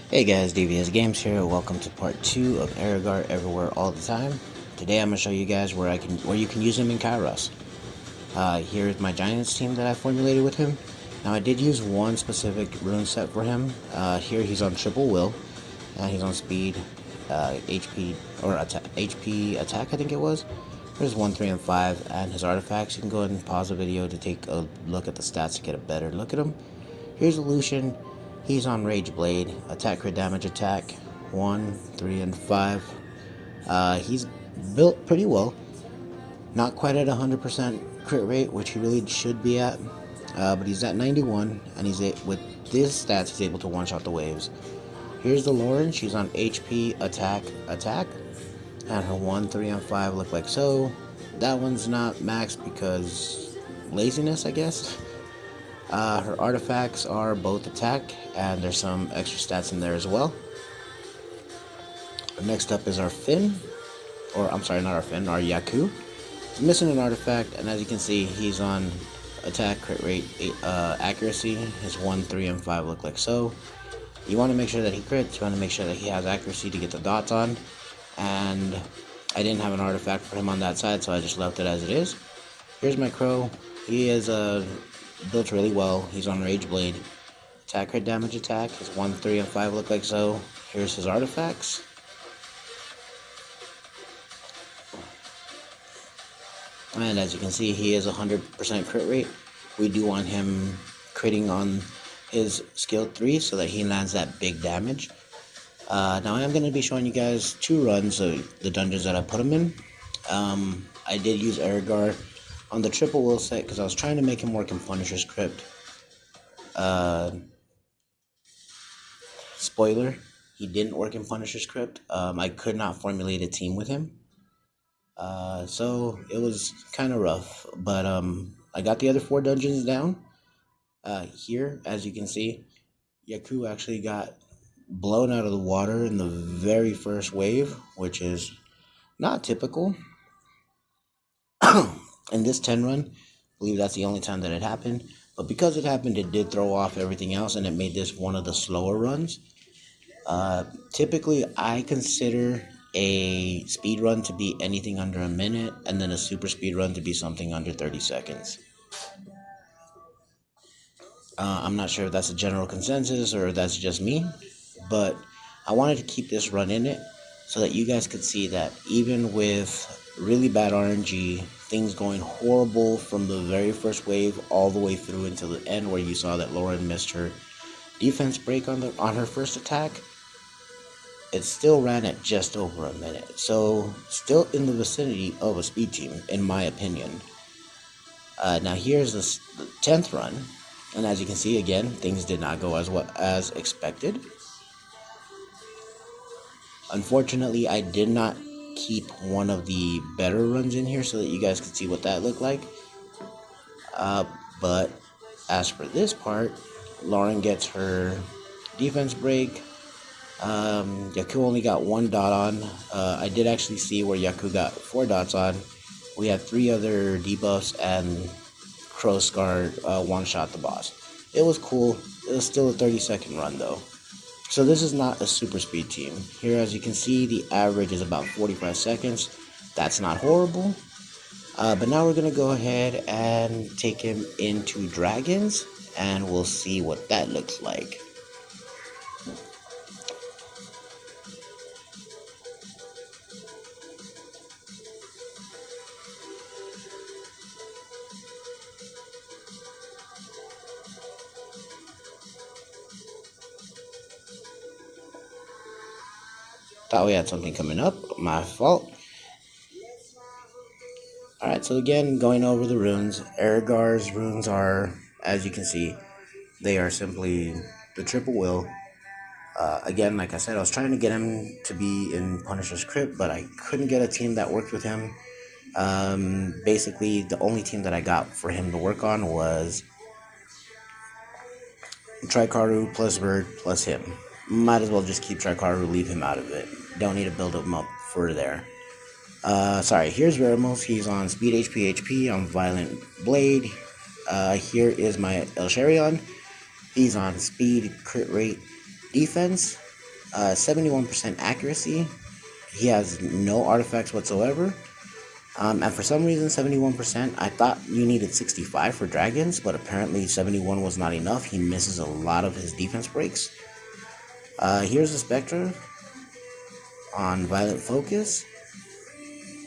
Hey guys, DVSGames here. Welcome to part 2 of Aerogard Everywhere All the Time. Today I'm going to show you guys where you can use him in Cairos. Here's my Giants team that I formulated with him. Now I did use one specific rune set for him. Here he's on Triple Will, and he's on Speed, HP or HP Attack I think it was. There's 1, 3, and 5, and his artifacts. You can go ahead and pause the video to take a look at the stats to get a better look at him. Here's Lucian. He's on Rage Blade, attack, crit damage, attack, 1, 3, and 5. He's built pretty well. Not quite at 100% crit rate, which he really should be at. But he's at 91, and with this stats, he's able to one-shot the waves. Here's the Lauren. She's on HP, attack, and her 1, 3, and 5 look like so. That one's not maxed because laziness, I guess. Her artifacts are both attack, and there's some extra stats in there as well. Next up is our Finn, or I'm sorry, not our Finn, our Yaku. He's missing an artifact, and as you can see, he's on attack, crit rate, accuracy. His 1, 3, and 5 look like so. You want to make sure that he crits, you want to make sure that he has accuracy to get the dots on, and I didn't have an artifact for him on that side, so I just left it as it is. Here's my Crow. He is built really well. He's on Rage Blade. Attack, crit damage, attack. His 1, 3, and 5 look like so. Here's his artifacts. And as you can see, he is 100% crit rate. We do want him critting on his skill 3 so that he lands that big damage. Now I am going to be showing you guys 2 runs of the dungeons that I put him in. I did use Eirigar on the Triple Will set because I was trying to make him work in Punisher's Crypt. Spoiler, he didn't work in Punisher's Crypt. I could not formulate a team with him. So it was kind of rough, but I got the other 4 dungeons down. Here, as you can see, Yaku actually got blown out of the water in the very first wave, which is not typical. In this 10 run, I believe that's the only time that it happened. But because it happened, it did throw off everything else, and it made this one of the slower runs. Typically, I consider a speed run to be anything under a minute, and then a super speed run to be something under 30 seconds. I'm not sure if that's a general consensus or if that's just me, but I wanted to keep this run in it so that you guys could see that even with really bad RNG, things going horrible from the very first wave all the way through until the end, where you saw that Lauren missed her defense break on her first attack, it still ran at just over a minute. So still in the vicinity of a speed team, in my opinion. Now here's the 10th run, and as you can see, again, things did not go as expected. Unfortunately, I did not keep one of the better runs in here so that you guys could see what that looked like. But as for this part, Lauren gets her defense break. Yaku only got 1 dot on. I did actually see where Yaku got 4 dots on. We had 3 other debuffs, and Crow Scar one-shot the boss. It was cool. It was still a 30-second run though. So this is not a super speed team. Here, as you can see, the average is about 45 seconds. That's not horrible. But now we're going to go ahead and take him into Dragons, and we'll see what that looks like. Thought we had something coming up. My fault. Alright, so again, going over the runes. Aerogar's runes are, as you can see, they are simply the Triple Will. Again, like I said, I was trying to get him to be in Punisher's Crypt, but I couldn't get a team that worked with him. Basically, the only team that I got for him to work on was Trikaru plus Bird plus him. Might as well just keep Trikaru, leave him out of it. Don't need to build him up for there. Sorry, here's Veramos. He's on Speed HP on Violent Blade. Here is my El Sherion. He's on Speed, Crit Rate, Defense. 71% accuracy. He has no artifacts whatsoever. And for some reason, 71%, I thought you needed 65 for dragons, but apparently 71 was not enough. He misses a lot of his defense breaks. Here's the Spectra on Violent Focus.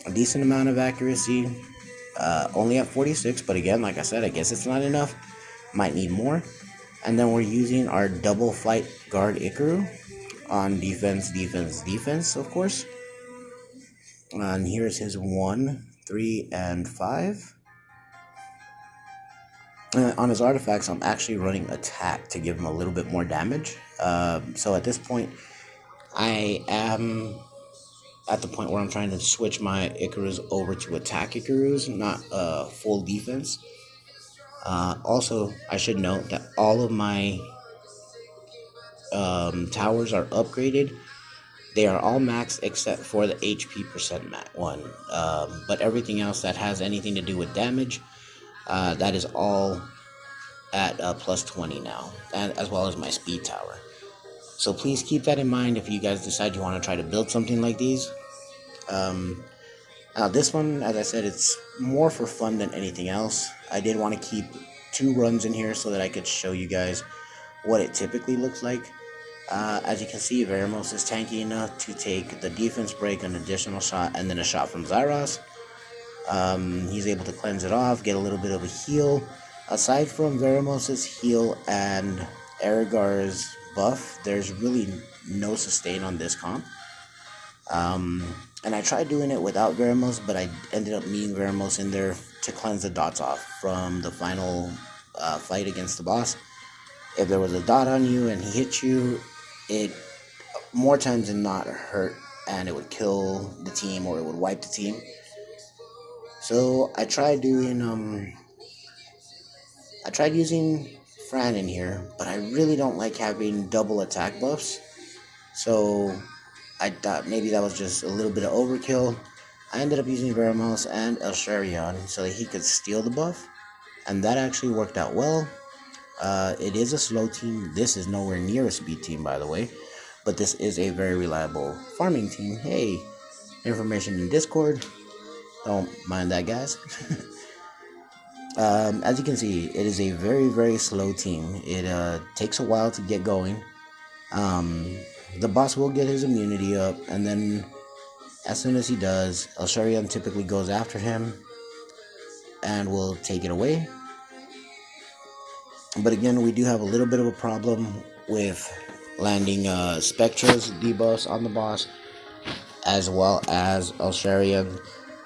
A decent amount of accuracy. Only at 46, but again, like I said, I guess it's not enough. Might need more. And then we're using our double flight guard Ikaru on defense, defense, defense, of course. And here's his 1, 3, and 5. On his artifacts, I'm actually running attack to give him a little bit more damage. So at this point, I am at the point where I'm trying to switch my Icarus over to attack Icarus, not full defense. Also, I should note that all of my towers are upgraded. They are all maxed except for the HP percent one. But everything else that has anything to do with damage, that is all at plus 20 now, and as well as my speed tower. So please keep that in mind if you guys decide you want to try to build something like these. Now this one, as I said, it's more for fun than anything else. I did want to keep 2 runs in here so that I could show you guys what it typically looks like. As you can see, Veramos is tanky enough to take the defense break, an additional shot, and then a shot from Zyros. He's able to cleanse it off, get a little bit of a heal. Aside from Veramos' heal and Eirigar's buff, there's really no sustain on this comp. And I tried doing it without Veramos, but I ended up needing Veramos in there to cleanse the dots off from the final fight against the boss. If there was a dot on you and he hit you, it more times than not hurt, and it would kill the team or it would wipe the team. So I tried doing I tried using Fran in here, but I really don't like having double attack buffs. So I thought maybe that was just a little bit of overkill. I ended up using Veramos and Elsharion so that he could steal the buff, and that actually worked out well. It is a slow team. This is nowhere near a speed team, by the way, but this is a very reliable farming team. Hey, information in Discord. Don't mind that, guys. As you can see, it is a very, very slow team. It takes a while to get going. The boss will get his immunity up, and then as soon as he does, Elsharion typically goes after him and will take it away. But again, we do have a little bit of a problem with landing Spectra's debuffs on the boss, as well as Elsharion.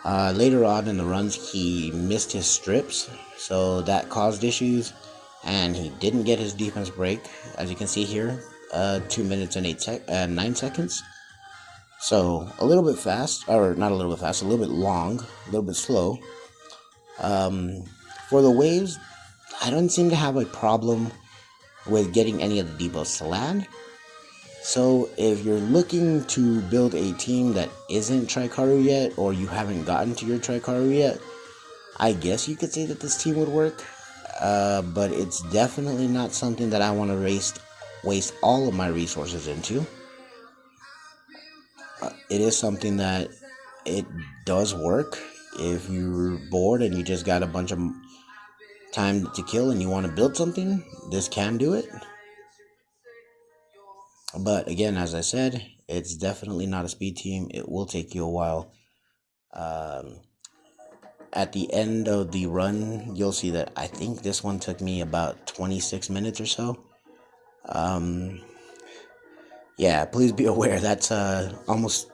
Later on in the runs, he missed his strips, so that caused issues, and he didn't get his defense break, as you can see here, 2 minutes and 9 seconds. So a little bit fast, or not a little bit fast, a little bit long, a little bit slow. For the waves, I don't seem to have a problem with getting any of the debuffs to land. So if you're looking to build a team that isn't Trikaru yet, or you haven't gotten to your Trikaru yet, I guess you could say that this team would work. But it's definitely not something that I want to waste all of my resources into. It is something that it does work. If you're bored and you just got a bunch of time to kill and you want to build something, this can do it. But again, as I said, it's definitely not a speed team. It will take you a while. At the end of the run, you'll see that I think this one took me about 26 minutes or so. Yeah, please be aware that's almost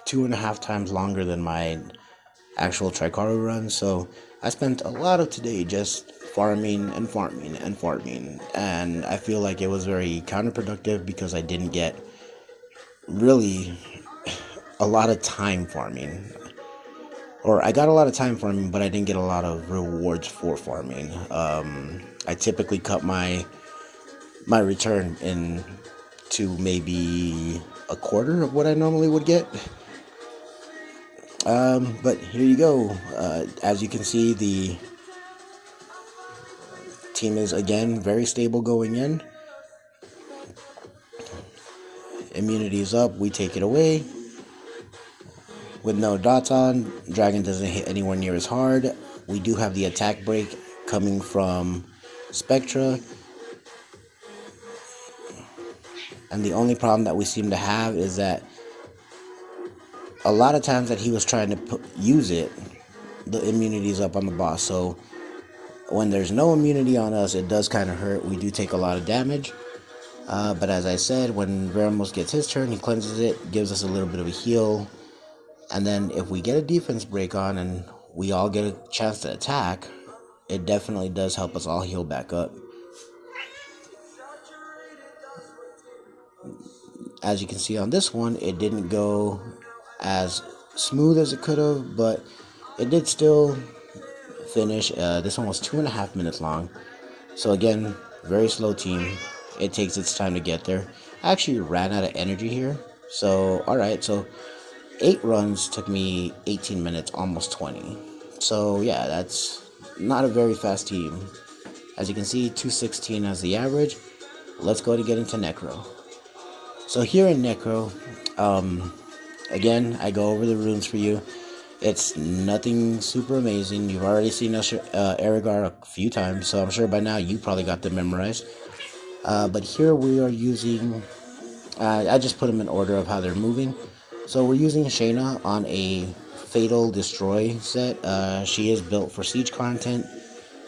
2.5 times longer than my actual Trikaru run. So I spent a lot of today just farming and farming and farming, and I feel like it was very counterproductive because I didn't get really a lot of time farming. Or I got a lot of time farming, but I didn't get a lot of rewards for farming. I typically cut my return in to maybe a quarter of what I normally would get. But here you go. As you can see, the team is again very stable going in. immunity is up, we take it away. With no dots on, dragon doesn't hit anywhere near as hard. We do have the attack break coming from Spectra. And the only problem that we seem to have is that a lot of times that he was trying to use it, the immunity is up on the boss. So when there's no immunity on us, it does kind of hurt. We do take a lot of damage. But as I said, when Veramos gets his turn, he cleanses it, gives us a little bit of a heal. And then if we get a defense break on and we all get a chance to attack, it definitely does help us all heal back up. As you can see on this one, it didn't go as smooth as it could have, but it did still finish. This one was 2.5 minutes long. So again, very slow team. It takes its time to get there. I actually ran out of energy here. So, alright, so 8 runs took me 18 minutes, almost 20. So yeah, that's not a very fast team. As you can see, 216 as the average. Let's go to get into Necro. So here in Necro, again, I go over the runes for you. It's nothing super amazing. You've already seen us Eirigar a few times, so I'm sure by now you probably got them memorized. But here we are using, I just put them in order of how they're moving. So we're using Shayna on a Fatal Destroy set. She is built for siege content.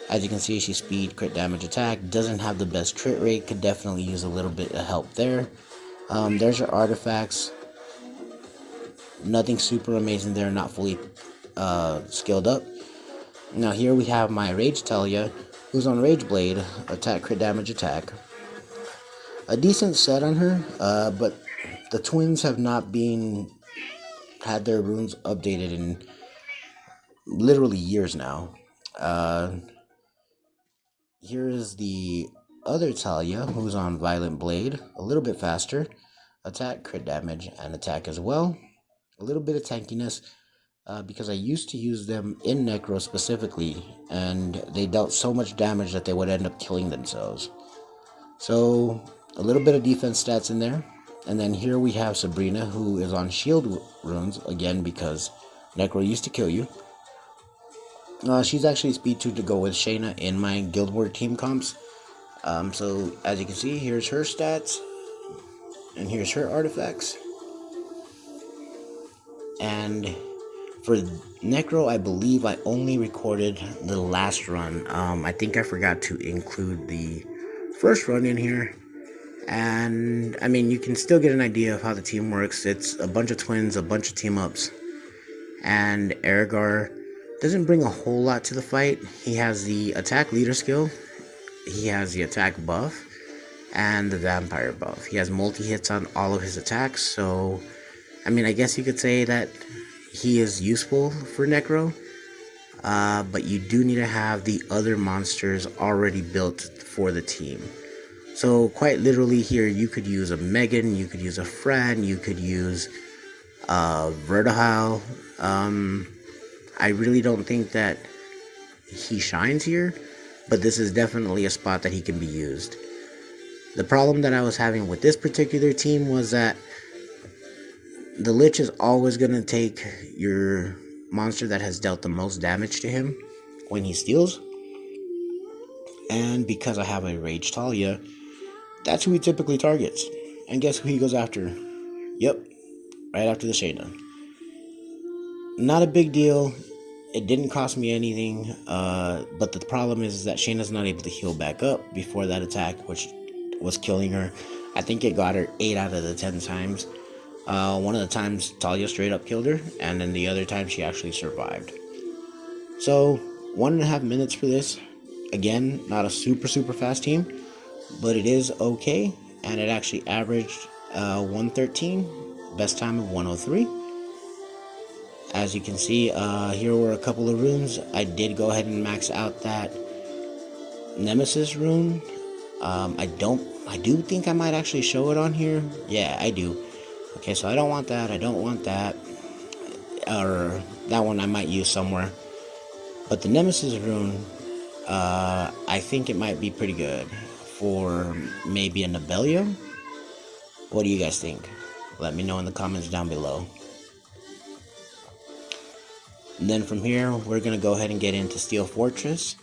As you can see, she's speed, crit damage, attack. Doesn't have the best crit rate. Could definitely use a little bit of help there. There's her artifacts. Nothing super amazing there. Not fully skilled up. Now here we have my Rage Talia, who's on Rage Blade. Attack, crit damage, attack. A decent set on her, but the twins have not had their runes updated in literally years now. Here is the other Talia, who's on Violent Blade, a little bit faster, attack, crit damage, and attack as well. A little bit of tankiness, because I used to use them in Necro specifically, and they dealt so much damage that they would end up killing themselves. So, a little bit of defense stats in there. And then here we have Sabrina, who is on shield runes, again, because Necro used to kill you. She's actually speed 2 to go with Shayna in my Guild Wars team comps. So, as you can see, here's her stats. And here's her artifacts. And for Necro, I believe I only recorded the last run. I think I forgot to include the first run in here. And, I mean, you can still get an idea of how the team works. It's a bunch of twins, a bunch of team-ups. And Aerogard doesn't bring a whole lot to the fight. He has the attack leader skill. He has the attack buff. And the vampire buff. He has multi-hits on all of his attacks. So, I mean, I guess you could say that he is useful for Necro. But you do need to have the other monsters already built for the team. So quite literally here, you could use a Megan, you could use a Fran, you could use Vertihile. I really don't think that he shines here, but this is definitely a spot that he can be used. The problem that I was having with this particular team was that the Lich is always going to take your monster that has dealt the most damage to him when he steals. And because I have a Rage Talia, that's who he typically targets. And guess who he goes after? Yep, right after the Shayna. Not a big deal. It didn't cost me anything. But the problem is that Shayna's not able to heal back up before that attack, which was killing her. I think it got her 8 out of the 10 times. One of the times Talia straight up killed her, and then the other time she actually survived. So 1.5 minutes for this. Again, not a super fast team, but it is okay, and it actually averaged 113, best time of 103. As you can see, here were a couple of runes. I did go ahead and max out that Nemesis rune. I do think I might actually show it on here. Yeah, I do. Okay, so I don't want that, or that one I might use somewhere. But the Nemesis rune, I think it might be pretty good for maybe a Nibelio, What do you guys think? Let me know in the comments down below. And then from here, we're going to go ahead and get into Steel Fortress.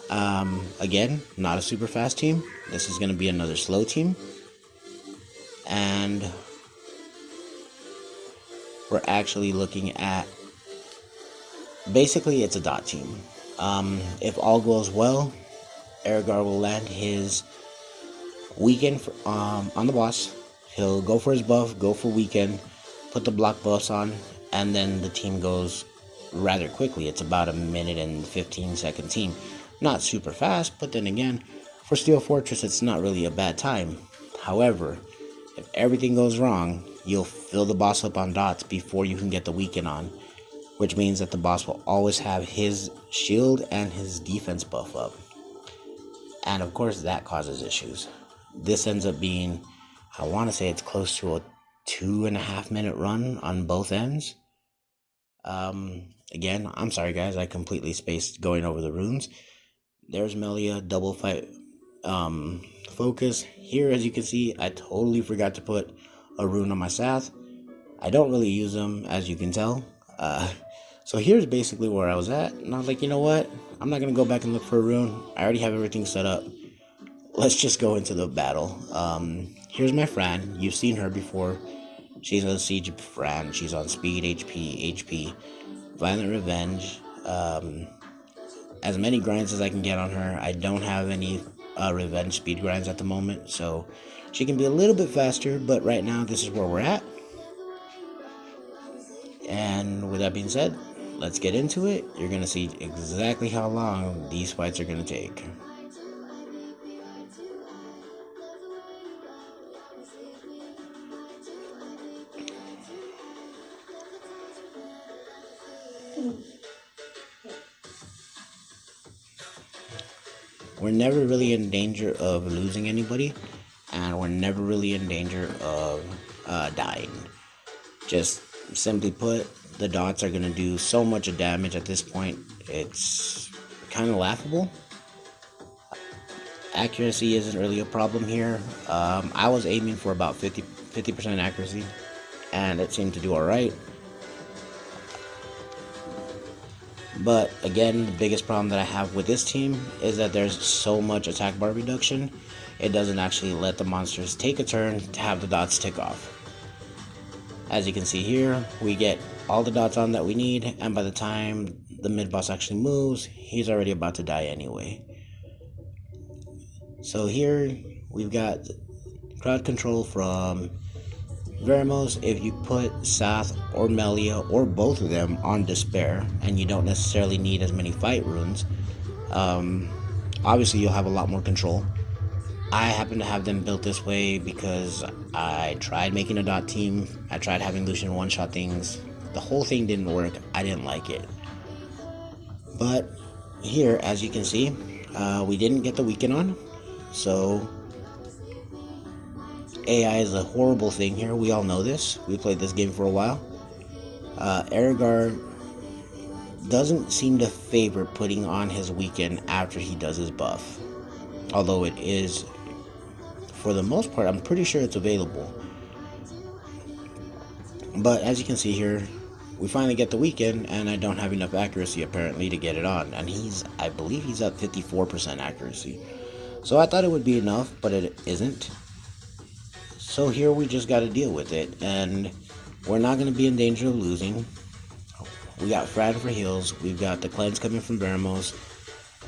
Again, not a super fast team. This is going to be another slow team. And we're actually looking at, basically it's a dot team. If all goes well, Aerogard will land his weekend on the boss. He'll go for his buff, go for weekend, put the block buffs on, and then the team goes rather quickly. It's about a minute and 15-second team. Not super fast, but then again, for Steel Fortress, it's not really a bad time. However, if everything goes wrong, you'll fill the boss up on dots before you can get the weekend on, which means that the boss will always have his shield and his defense buff up. And of course, that causes issues. This ends up being, I want to say it's close to a 2.5 minute run on both ends. Again, I'm sorry guys, I completely spaced going over the runes. There's Melia, double fight focus. Here, as you can see, I totally forgot to put a rune on my Sath. I don't really use them, as you can tell. So here's basically where I was at, and I was like, you know what? I'm not going to go back and look for a rune. I already have everything set up. Let's just go into the battle. Here's my Fran. You've seen her before. She's a siege Fran. She's on speed, HP, Violent Revenge. As many grinds as I can get on her. I don't have any revenge speed grinds at the moment, so she can be a little bit faster, but right now this is where we're at. And with that being said, let's get into it. You're going to see exactly how long these fights are going to take. We're never really in danger of losing anybody, and we're never really in danger of dying. Just simply put, the dots are going to do so much damage at this point, it's kind of laughable. Accuracy isn't really a problem here. I was aiming for about 50% accuracy, and it seemed to do alright. But again, the biggest problem that I have with this team is that there's so much attack bar reduction, it doesn't actually let the monsters take a turn to have the dots tick off. As you can see here, we get all the dots on that we need, and by the time the mid-boss actually moves, he's already about to die anyway. So here, we've got crowd control from Veremos. If you put Sath or Melia or both of them on Despair, and you don't necessarily need as many fight runes, obviously you'll have a lot more control. I happen to have them built this way because I tried making a dot team. I tried having Lucian one-shot things. The whole thing didn't work. I didn't like it. But here, as you can see, we didn't get the weekend on. So AI is a horrible thing here. We all know this. We played this game for a while. Eirigar doesn't seem to favor putting on his weekend after he does his buff. Although it is, for the most part, I'm pretty sure it's available. But as you can see here, we finally get the weekend, and I don't have enough accuracy apparently to get it on. And I believe he's at 54% accuracy. So I thought it would be enough, but it isn't. So here we just got to deal with it, and we're not going to be in danger of losing. We got Fran for heals, we've got the cleanse coming from Veremos,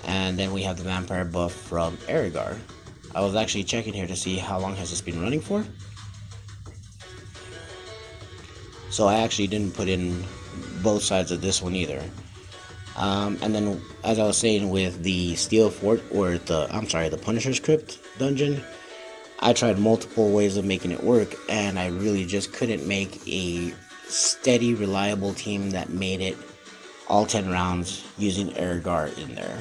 and then we have the vampire buff from Eirigar. I was actually checking here to see how long has this been running for. So I actually didn't put in both sides of this one either. And then, as I was saying, with the Steel Fort, or the Punisher's Crypt dungeon, I tried multiple ways of making it work, and I really just couldn't make a steady, reliable team that made it all 10 rounds using Aerogard in there.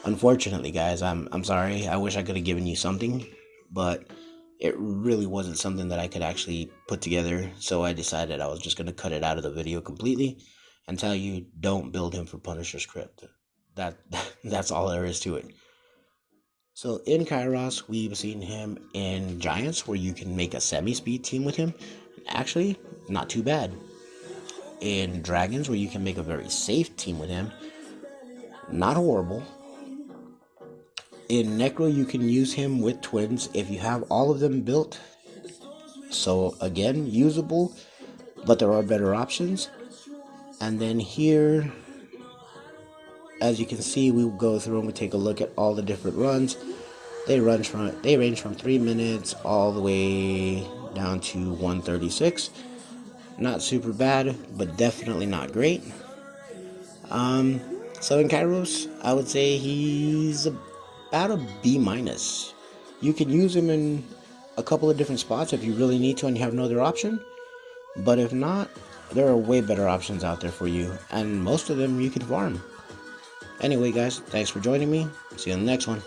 Unfortunately, guys, I'm sorry. I wish I could have given you something, but it really wasn't something that I could actually put together, so I decided I was just going to cut it out of the video completely and tell you, don't build him for Punisher's Crypt. That's all there is to it. So in Cairos, we've seen him in Giants, where you can make a semi-speed team with him. Actually, not too bad. In Dragons, where you can make a very safe team with him. Not horrible. In Necro, you can use him with twins if you have all of them built. So again, usable, but there are better options. And then here, as you can see, we will go through and we take a look at all the different runs. They range from 3 minutes all the way down to 136. Not super bad, but definitely not great. So in Cairos, I would say he's about a B-. You can use him in a couple of different spots if you really need to and you have no other option. But if not, there are way better options out there for you, and most of them you can farm. Anyway guys, thanks for joining me. See you on the next one.